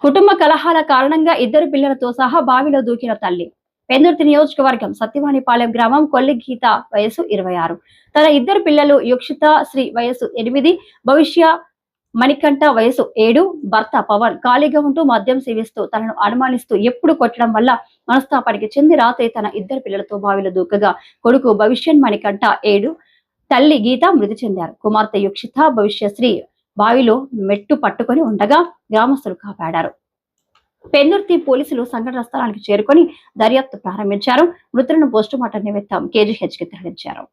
కుటుంబ కలహాల కారణంగా ఇద్దరు పిల్లలతో సహా బావిలో దూకిన తల్లి. పెందుర్తి నియోజకవర్గం సత్యవానిపాలెం గ్రామం కొల్లి గీత వయసు 26. తన ఇద్దరు పిల్లలు యుక్షిత శ్రీ వయసు 8, భవిష్య మణికంఠ వయసు 7. భర్త పవన్ ఖాళీగా ఉంటూ మద్యం సేవిస్తూ తనను అనుమానిస్తూ ఎప్పుడు కొట్టడం వల్ల మనస్తాపానికి చెంది రాత్రి తన ఇద్దరు పిల్లలతో బావిలో దూకగా కొడుకు భవిష్యన్ మణికంఠ 7, తల్లి గీత మృతి చెందారు. కుమార్తె యుక్షిత భవిష్యశ్రీ బావిలో మెట్టు పట్టుకొని ఉండగా గ్రామస్తులు కాపాడారు. పెందుర్తి పోలీసులు సంఘటన స్థలానికి చేరుకొని దర్యాప్తు ప్రారంభించారు. మృతులను పోస్టుమార్టం నిమిత్తం కేజీహెచ్ కి తరలించారు.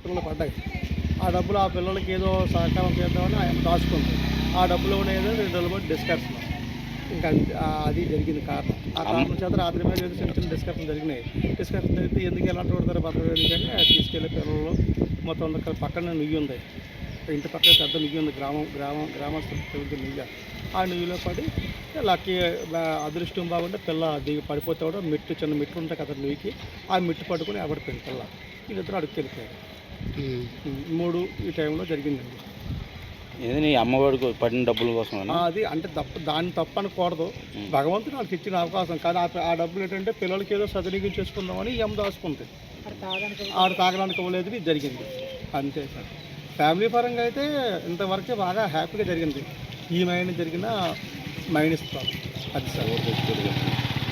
పిల్లలు పడ్డాయి. ఆ డబ్బులు ఆ పిల్లలకి ఏదో సహకారం చేద్దామని ఆయన దాచుకుంది. ఆ డబ్బులు ఏదో 2 రోజులు బట్టి డిస్కషన్ ఇంకా అది జరిగింది కారణం. ఆ కారణం చేత రాత్రి మీద ఏదో చిన్న చిన్న డిస్కషన్ జరిగినాయి. డిస్కషన్ జరిగితే ఎందుకు ఎలా పడతారు భద్రత ఎందుకంటే తీసుకెళ్ళే పిల్లలు మొత్తం అందరు పక్కన నుయ్యి ఉంది, ఇంటి పక్కన పెద్ద నుయ్యి ఉంది, గ్రామస్తులు తిరుగుతూ నుయ్య. ఆ నుయ్యిలో పడి లక్కీ అదృష్టం బాగుంటే పిల్ల దిగి పడిపోతే కూడా చిన్న మెట్టు ఉంటాయి కదా నుయ్యికి, ఆ మెట్టు పట్టుకుని ఎవడిపోయింది పిల్ల. వీళ్ళిద్దరు అడుగుకి వెళ్ళిపోయారు. 3 ఈ టైంలో జరిగిందండి. ఏది అమ్మవాడికి పడిన డబ్బుల కోసం అది అంటే దాన్ని తప్పు అనకూడదు. భగవంతుడు వాళ్ళకి ఇచ్చిన అవకాశం కానీ ఆ డబ్బులు ఏంటంటే పిల్లలకి ఏదో సద్వినియోగం చేసుకుందామని ఏం దాచుకుంది. ఆడు తాగడానికి ఇవ్వలేదు. ఇది జరిగింది అంతే సార్. ఫ్యామిలీ పరంగా అయితే ఇంతవరకే బాగా హ్యాపీగా జరిగింది. ఈ మైండ్ జరిగిన మైండ్ ఇస్తాం అది సార్.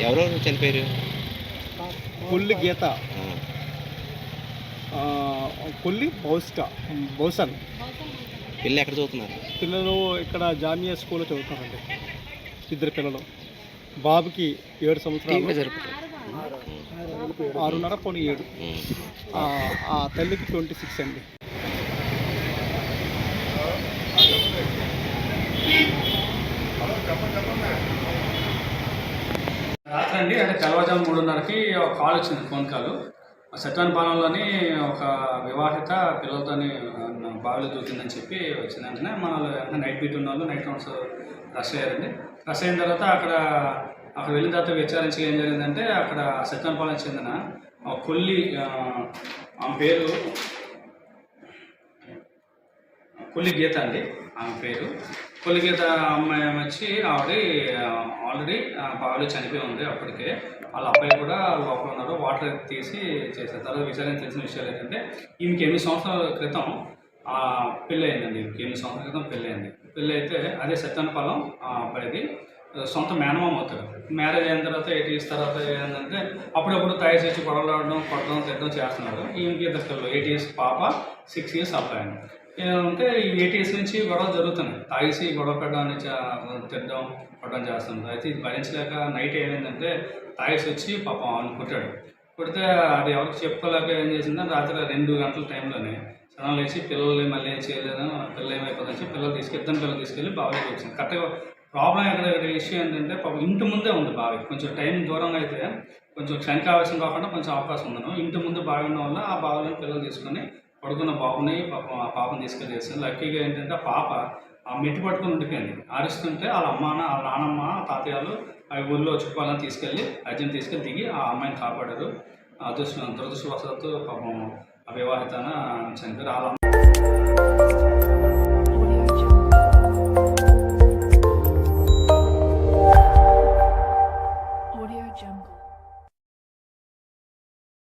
ఎవరు చనిపోయారు? కొల్లి గీత, కొల్లి భౌసన్. పిల్లలు ఎక్కడ చదువుతున్నారు? పిల్లలు ఇక్కడ జామియా స్కూల్లో చదువుతున్నారండి. 2 పిల్లలు. బాబుకి 7 సంవత్సరాలు, 6.5 పోనీ 7. ఆ తల్లికి 26 అండి. రాత్రి అండి అంటే తెల్లవారుజాము 3:30కి ఒక కాల్ వచ్చింది, ఫోన్ కాల్. సత్యవానిపాలెంలోని ఒక వివాహిత పిల్లలతోని బావిలో దూకిందని చెప్పి వచ్చింది. వెంటనే మన నైట్ బీట్ ఉన్న వాళ్ళు నైట్ రౌండ్స్ రష్ అయ్యారండి. రష్ అయిన తర్వాత అక్కడ వెళ్ళిన తర్వాత విచారించి ఏం జరిగిందంటే అక్కడ సత్యవానిపాలెం చెందిన కొల్లి, ఆమె పేరు కొల్లి గీత అండి. ఆమె పేరు కొల్లి గీత. అమ్మాయి వచ్చి ఆల్రెడీ బావిలో చనిపోయి ఉంది. అప్పటికే వాళ్ళ అబ్బాయి కూడా లోపల ఉన్నారు. వాటర్ తీసి చేశారు. తర్వాత తెలిసిన విషయాలు ఏంటంటే ఈమెకి 8 సంవత్సరాల క్రితం పెళ్ళి అయిందండి. ఈమెకి 8 సంవత్సరాల క్రితం పెళ్ళి అయింది. పెళ్ళి అయితే అదే సత్యవానిపాలెం అబ్బాయిది సొంత మేనమామ అవుతాడు. మ్యారేజ్ అయిన తర్వాత 8 years తర్వాత ఏంటంటే అప్పుడప్పుడు తయారు చేసి గొడవలు ఆడడం, కొట్టడం, తిట్టడం చేస్తున్నాడు. ఈమెకి 2 పిల్లలు, 8 years పాప, 6 years అబ్బాయి. ఏమంటే ఈ 8 years నుంచి గొడవలు జరుగుతున్నాయి. తాగేసి గొడవ పెట్టడం, తిట్టడం, కొట్టడం చేస్తుంది. అయితే ఇది భరించలేక నైట్ ఏమైందంటే తాగేసి వచ్చి పాపం ఆమెను కొట్టాడు. కొడితే అది ఎవరికి చెప్పుకోలేక ఏం చేసిందని రాత్రి 2 గంటల టైంలోనే సడన్ లేచి పిల్లలు మళ్ళీ ఏం చేయలేదు, పిల్లలు ఏమైపోతుందని పిల్లలు తీసుకెళ్ళి బావిలోకి వచ్చింది. కరెక్ట్గా ప్రాబ్లం ఎక్కడ ఇష్యూ ఏంటంటే పాపం ఇంటి ముందే ఉంది బావి. కొంచెం టైం దూరంగా అయితే కొంచెం క్షణికావేశం కాకుండా కొంచెం అవకాశం ఉందను. ఇంటి ముందు బావి ఉన్న వల్ల ఆ బావిలో పిల్లలు తీసుకొని పడుకున్న బాబుని ఆ పాపను తీసుకెళ్ళేసింది. లక్కీగా ఏంటంటే ఆ పాప ఆ మెట్టు పట్టుకొని ఉండిపోయింది. అరుస్తుంటే వాళ్ళ నానమ్మ, తాతయ్యలు అవి ఊళ్ళో చుట్టుపక్కల తీసుకెళ్ళి దిగి ఆ అమ్మాయిని కాపాడారు. దురదృష్టవశాత్తు పాపం ఆ వివాహితన చనిపోయారు.